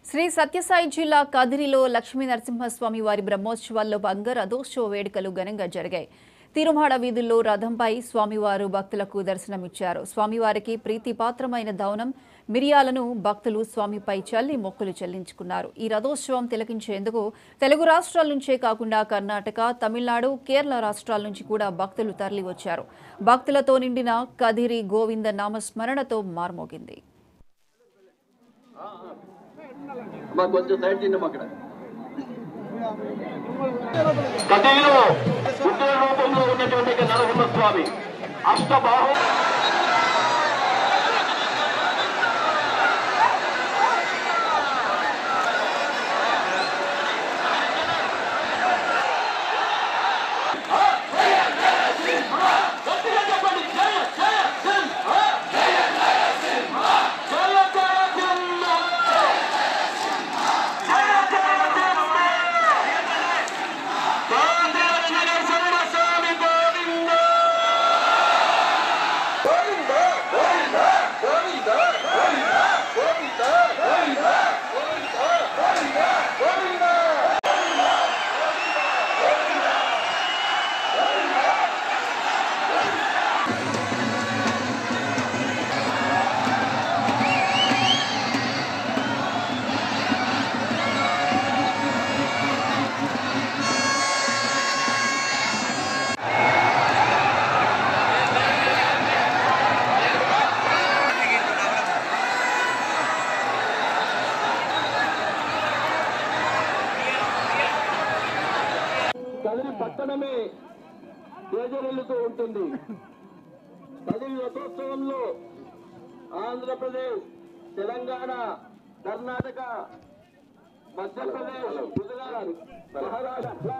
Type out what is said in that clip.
శ్రీ సత్యసాయి జిల్లా కదిరిలో లక్ష్మీ నరసింహస్వామి వారి బ్రహ్మోత్సవాల్లో భాగంగా రథోత్సవ వేడుకలు ఘనంగా జరిగాయి. తిరుమాడ వీధుల్లో రథంపై స్వామివారు భక్తులకు దర్శనమిచ్చారు. స్వామివారికి ప్రీతిపాత్రమైన దౌనం మిరియాలను భక్తులు స్వామిపై చల్లి మొక్కులు చెల్లించుకున్నారు. ఈ రథోత్సవం తిలకించేందుకు తెలుగు రాష్ట్రాల నుంచే కాకుండా కర్ణాటక, తమిళనాడు, కేరళ రాష్ట్రాల నుంచి కూడా భక్తులు తరలివచ్చారు. భక్తులతో నిండిన కదిరి గోవింద నామస్మరణతో మార్మోగింది. కొంచెం సైడ్ తిన్నాం అక్కడ కథలో ఉత్తర రూపంలో ఉన్నటువంటి నరసింహస్వామి అష్టబాహు కదిరి పట్టణమే తేజరెల్లుతూ ఉంటుంది. కదిరి రథోత్సవంలో ఆంధ్రప్రదేశ్, తెలంగాణ, కర్ణాటక, మధ్యప్రదేశ్, గుజరాత్, మహారాష్ట్ర